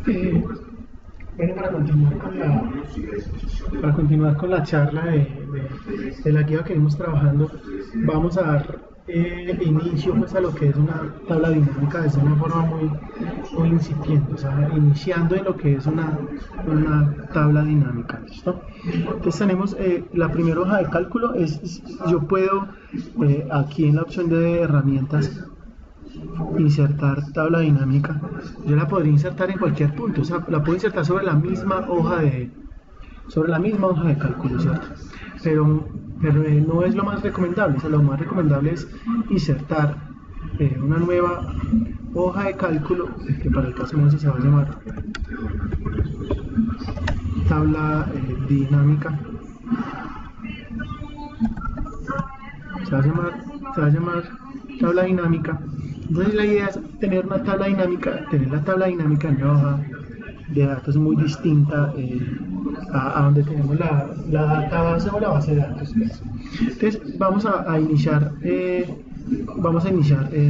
Eh, bueno, para continuar con la charla de la guía que venimos trabajando, vamos a dar inicio pues, a lo que es una tabla dinámica de una forma muy incipiente, o sea, iniciando en lo que es una tabla dinámica, ¿listo? Entonces tenemos la primera hoja de cálculo, yo puedo aquí en la opción de herramientas insertar tabla dinámica. Yo la podría insertar en cualquier punto, o sea, la puedo insertar sobre la misma hoja de cálculo, ¿cierto? Pero no es lo más recomendable, o sea, lo más recomendable es insertar una nueva hoja de cálculo, que para el caso nuestro se va a llamar tabla dinámica. Se va a llamar tabla dinámica. Entonces la idea es tener una tabla dinámica, tener la tabla dinámica en una hoja de datos muy distinta a donde tenemos la database o la base de datos. Entonces vamos a iniciar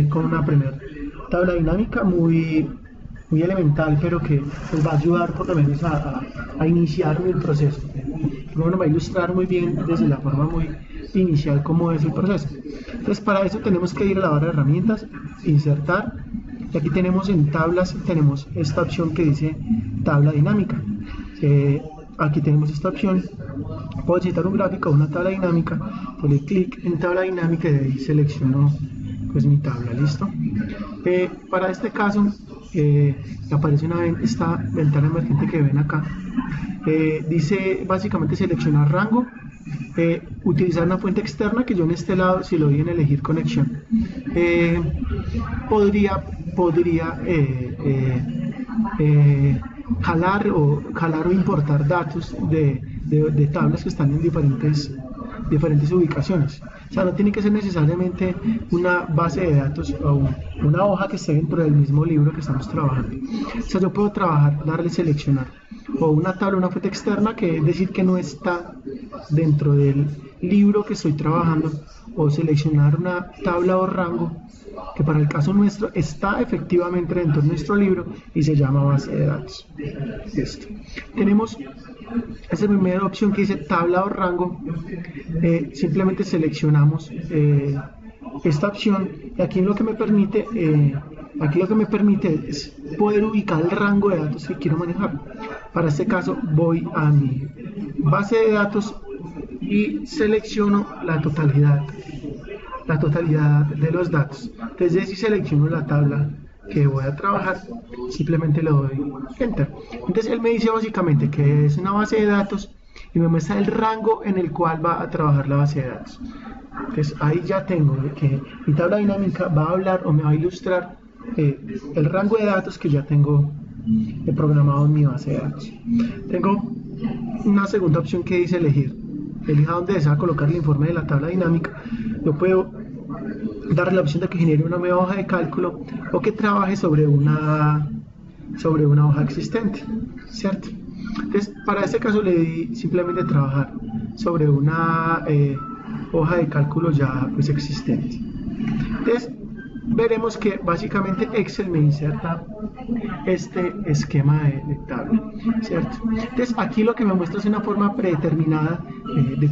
con una primera tabla dinámica muy elemental, pero que nos va a ayudar por lo menos a iniciar el proceso. Nos va a ilustrar muy bien desde la forma muy inicial cómo es el proceso. Entonces para eso tenemos que ir a la barra de herramientas, insertar, y aquí tenemos en tablas, tenemos esta opción que dice tabla dinámica. Aquí tenemos esta opción, puedo editar un gráfico o una tabla dinámica, le doy clic en tabla dinámica y de ahí selecciono pues mi tabla, listo. Para este caso aparece esta ventana emergente que ven acá, dice básicamente seleccionar rango, utilizar una fuente externa, que yo en este lado, si lo doy en elegir conexión, podría jalar o importar datos de tablas que están en diferentes ubicaciones. O sea, no tiene que ser necesariamente una base de datos o una hoja que esté dentro del mismo libro que estamos trabajando. O sea, yo puedo darle seleccionar o una tabla, una fuente externa, que es decir que no está dentro del libro que estoy trabajando, o seleccionar una tabla o rango que para el caso nuestro está efectivamente dentro de nuestro libro y se llama base de datos. Listo. Tenemos esa primera opción que dice tabla o rango. Simplemente seleccionamos esta opción, y aquí lo que me permite es poder ubicar el rango de datos que quiero manejar. Para este caso voy a mi base de datos y selecciono la totalidad de los datos. Entonces, si selecciono la tabla que voy a trabajar, simplemente le doy enter. Entonces él me dice básicamente que es una base de datos y me muestra el rango en el cual va a trabajar la base de datos. Entonces ahí ya tengo que mi tabla dinámica va a hablar o me va a ilustrar el rango de datos que ya tengo programado en mi base de datos. Tengo una segunda opción que dice elegir. Elija dónde desea colocar el informe de la tabla dinámica. Yo puedo darle la opción de que genere una nueva hoja de cálculo o que trabaje sobre una hoja existente, ¿cierto? Entonces, para este caso le di simplemente trabajar sobre una hoja de cálculo ya pues existente. Entonces, veremos que básicamente Excel me inserta este esquema de tabla, ¿cierto? Entonces aquí lo que me muestra es una forma predeterminada de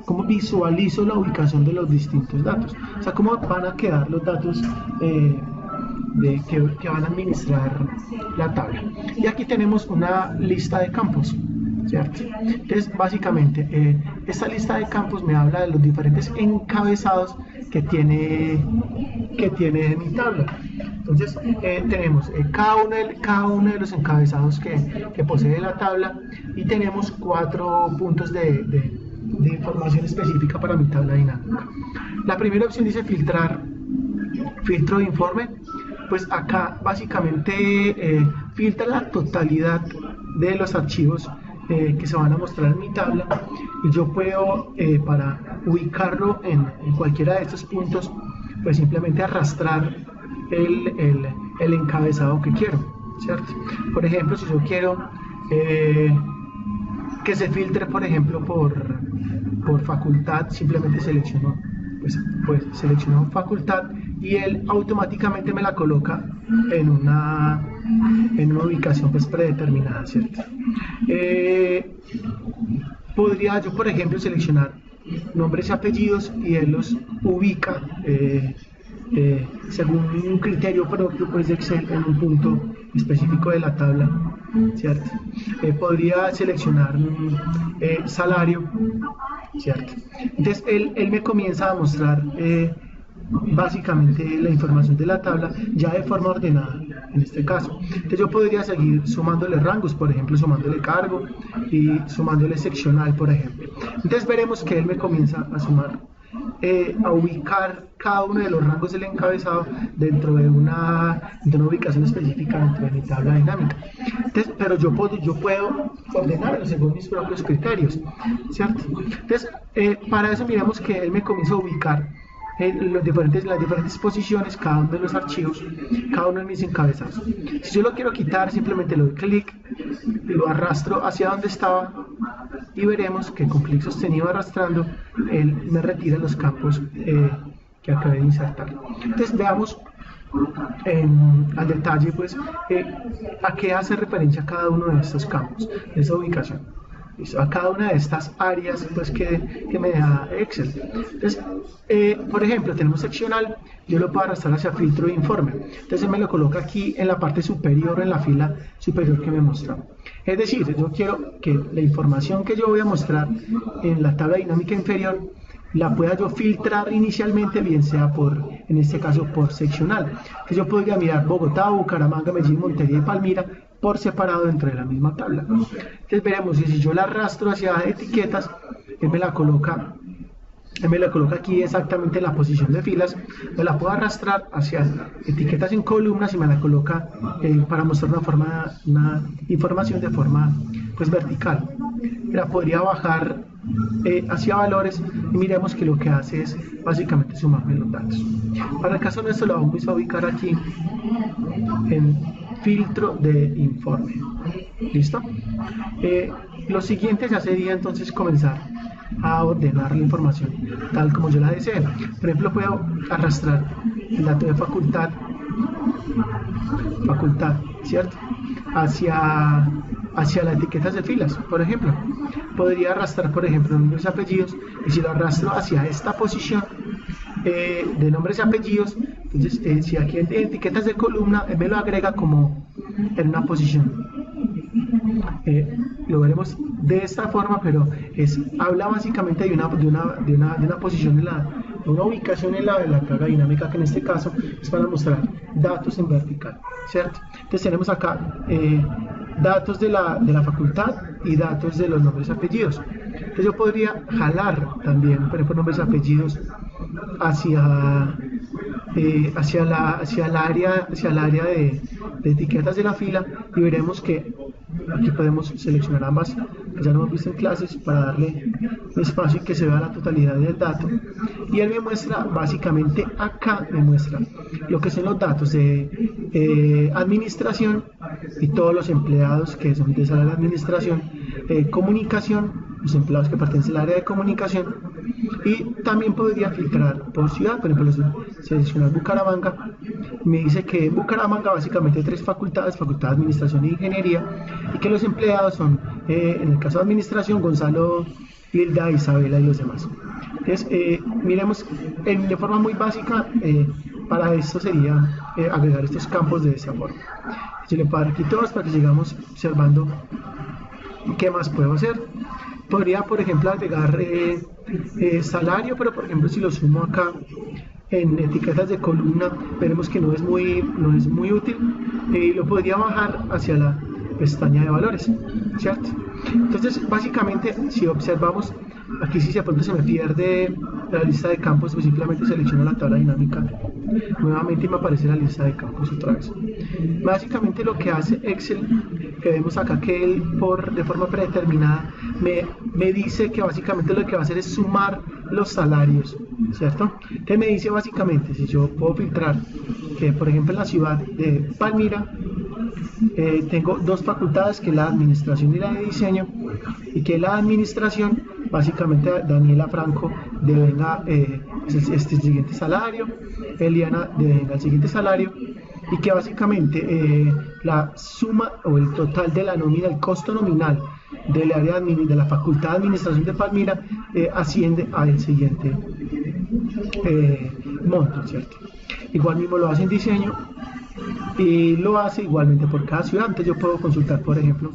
cómo visualizo la ubicación de los distintos datos, o sea, cómo van a quedar los datos que van a administrar la tabla. Y aquí tenemos una lista de campos, ¿cierto? Entonces, básicamente, esta lista de campos me habla de los diferentes encabezados que tiene mi tabla. Entonces, tenemos cada uno de los encabezados que posee la tabla, y tenemos 4 puntos de información específica para mi tabla dinámica. La primera opción dice filtro de informe. Pues acá básicamente filtra la totalidad de los archivos que se van a mostrar en mi tabla, y yo puedo para ubicarlo en cualquiera de estos puntos pues simplemente arrastrar el encabezado que quiero, ¿cierto? Por ejemplo, si yo quiero que se filtre por ejemplo por facultad, simplemente selecciono selecciono facultad y él automáticamente me la coloca en una ubicación pues predeterminada, ¿cierto? Podría yo, por ejemplo, seleccionar nombres y apellidos y él los ubica según un criterio propio pues, de Excel en un punto específico de la tabla, ¿cierto? Podría seleccionar salario, ¿cierto? Entonces él me comienza a mostrar básicamente la información de la tabla ya de forma ordenada en este caso. Entonces yo podría seguir sumándole rangos, por ejemplo sumándole cargo y sumándole seccional, por ejemplo. Entonces veremos que él me comienza a sumar, a ubicar cada uno de los rangos del encabezado dentro de una ubicación específica dentro de mi tabla dinámica. Entonces, pero yo puedo ordenarlo según mis propios criterios, ¿cierto? Entonces, para eso miremos que él me comienza a ubicar las diferentes posiciones, cada uno de los archivos, cada uno de mis encabezados. Si yo lo quiero quitar, simplemente le doy clic, lo arrastro hacia donde estaba y veremos que con clic sostenido arrastrando, él me retira los campos que acabé de insertar. Entonces veamos al detalle pues, a qué hace referencia cada uno de estos campos, de esa ubicación. A cada una de estas áreas pues, que me da Excel. Entonces, por ejemplo, tenemos seccional, yo lo puedo arrastrar hacia filtro de informe. Entonces me lo coloca aquí en la parte superior, en la fila superior que me muestra. Es decir, yo quiero que la información que yo voy a mostrar en la tabla dinámica inferior la pueda yo filtrar inicialmente, bien sea en este caso por seccional. Que yo podría mirar Bogotá, Bucaramanga, Medellín, Montería y Palmira por separado dentro de la misma tabla. Entonces veremos que si yo la arrastro hacia etiquetas, él me la coloca aquí exactamente en la posición de filas. Me la puedo arrastrar hacia etiquetas en columnas y me la coloca para mostrar una información de forma pues vertical. La podría bajar hacia valores y miremos que lo que hace es básicamente sumarme los datos. Para el caso nuestro lo vamos a ubicar aquí en filtro de informe. ¿Listo? Lo siguiente ya sería entonces comenzar a ordenar la información tal como yo la desee. Por ejemplo, puedo arrastrar el dato de facultad, ¿cierto? Hacia las etiquetas de filas, por ejemplo. Podría arrastrar, por ejemplo, nombres y apellidos, y si lo arrastro hacia esta posición de nombres y apellidos, entonces si aquí en etiquetas de columna, me lo agrega como en una posición. Lo veremos de esta forma, pero habla básicamente de una posición, de una ubicación en la tabla dinámica, que en este caso es para mostrar datos en vertical, ¿cierto? Entonces tenemos acá datos de la facultad y datos de los nombres y apellidos. Entonces yo podría jalar también, por ejemplo, nombres y apellidos hacia el área de etiquetas de la fila, y veremos que aquí podemos seleccionar ambas, que ya lo hemos visto en clases, para darle espacio y que se vea la totalidad del dato. Y él me muestra, básicamente acá me muestra lo que son los datos de administración y todos los empleados que son de esa área de administración, comunicación, los empleados que pertenecen al área de comunicación, y también podría filtrar por ciudad. Por ejemplo, seleccionar Bucaramanga, me dice que en Bucaramanga básicamente hay 3 facultades: facultad de administración e ingeniería, y que los empleados son, en el caso de administración, Gonzalo, Hilda, Isabela y los demás. Entonces, miremos de forma muy básica, para esto sería agregar estos campos de esa forma. Yo le puedo dar aquí todos para que sigamos observando qué más puedo hacer. Podría, por ejemplo, agregar salario, pero por ejemplo si lo sumo acá en etiquetas de columna, veremos que no es muy útil, y lo podría bajar hacia la pestaña de valores, ¿cierto? Entonces básicamente, si observamos aquí, si de pronto se me pierde la lista de campos, pues simplemente selecciono la tabla dinámica nuevamente y me aparece la lista de campos otra vez. Básicamente lo que hace Excel, que vemos acá que él de forma predeterminada me dice que básicamente lo que va a hacer es sumar los salarios, ¿cierto? Entonces me dice básicamente, si yo puedo filtrar, que por ejemplo en la ciudad de Palmira tengo 2 facultades, que es la administración y la de diseño, y que la administración básicamente Daniela Franco devenga este siguiente salario, Eliana devenga el siguiente salario, y que básicamente la suma o el total de la nómina, el costo nominal del área de la Facultad de Administración de Palmira asciende al siguiente monto, ¿cierto? Igual mismo lo hace en diseño y lo hace igualmente por cada ciudad. Entonces yo puedo consultar, por ejemplo,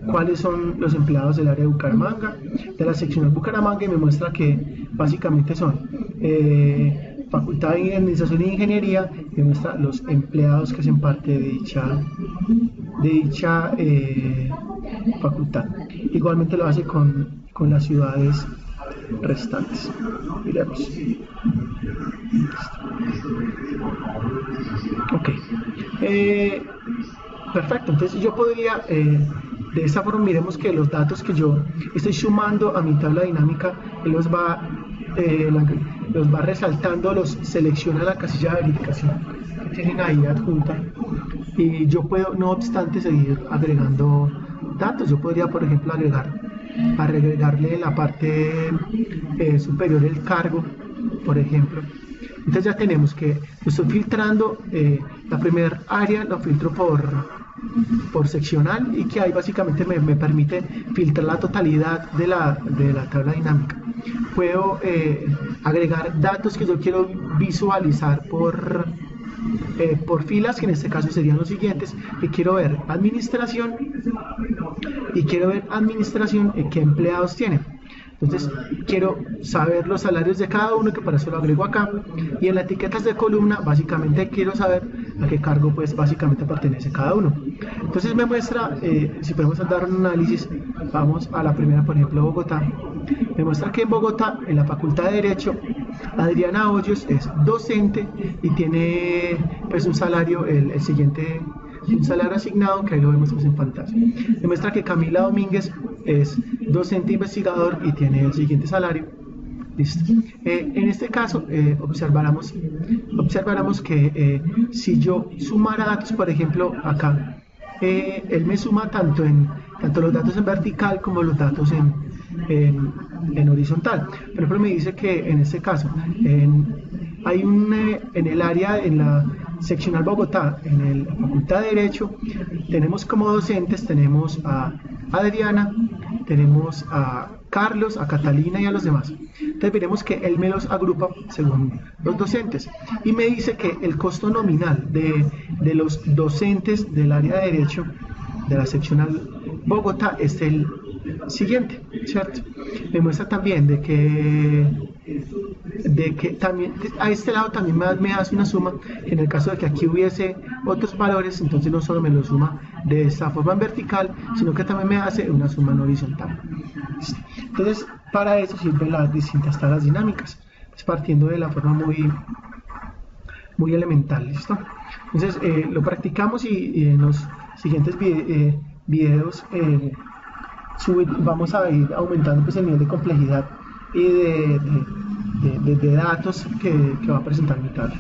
cuáles son los empleados del área de Bucaramanga, de la sección de Bucaramanga, y me muestra que básicamente son Facultad de Administración e Ingeniería, y muestra los empleados que hacen parte de dicha facultad. Igualmente lo hace con las ciudades restantes. Miremos. Ok. Perfecto. Entonces yo podría, de esta forma, miremos que los datos que yo estoy sumando a mi tabla dinámica, él los va resaltando, los selecciona la casilla de verificación que tienen ahí adjunta, y yo puedo, no obstante, seguir agregando datos. Yo podría, por ejemplo, agregarle en la parte superior el cargo, por ejemplo. Entonces ya tenemos que estoy filtrando la primera área, lo filtro por seccional, y que ahí básicamente me permite filtrar la totalidad de la tabla dinámica. Puedo agregar datos que yo quiero visualizar por filas, que en este caso serían los siguientes, que quiero ver administración, y quiero ver administración qué empleados tiene. Entonces quiero saber los salarios de cada uno, que para eso lo agrego acá, y en las etiquetas de columna básicamente quiero saber a qué cargo pues básicamente pertenece cada uno. Entonces me muestra, si podemos dar un análisis, vamos a la primera, por ejemplo, Bogotá. Me muestra que en Bogotá, en la Facultad de Derecho, Adriana Hoyos es docente y tiene pues un salario, el siguiente, un salario asignado, que ahí lo vemos pues en pantalla. Demuestra que Camila Domínguez es docente investigador y tiene el siguiente salario. Listo. En este caso observáramos que si yo sumara datos, por ejemplo acá, él me suma tanto los datos en vertical como los datos en horizontal. Por ejemplo, me dice que en este caso hay en el área, en la seccional Bogotá, en la Facultad de Derecho, tenemos como docentes, tenemos a Adriana, tenemos a Carlos, a Catalina y a los demás. Entonces veremos que él me los agrupa según los docentes, y me dice que el costo nominal de los docentes del área de Derecho de la seccional Bogotá es el siguiente, ¿cierto? Me muestra también de que también a este lado también me hace una suma, que en el caso de que aquí hubiese otros valores, entonces no solo me lo suma de esta forma en vertical, sino que también me hace una suma en horizontal. Entonces para eso sirven las distintas tablas dinámicas, partiendo de la forma muy elemental. ¿Listo? Entonces lo practicamos, y en los siguientes videos vamos a ir aumentando pues el nivel de complejidad y de datos que va a presentar mi tabla.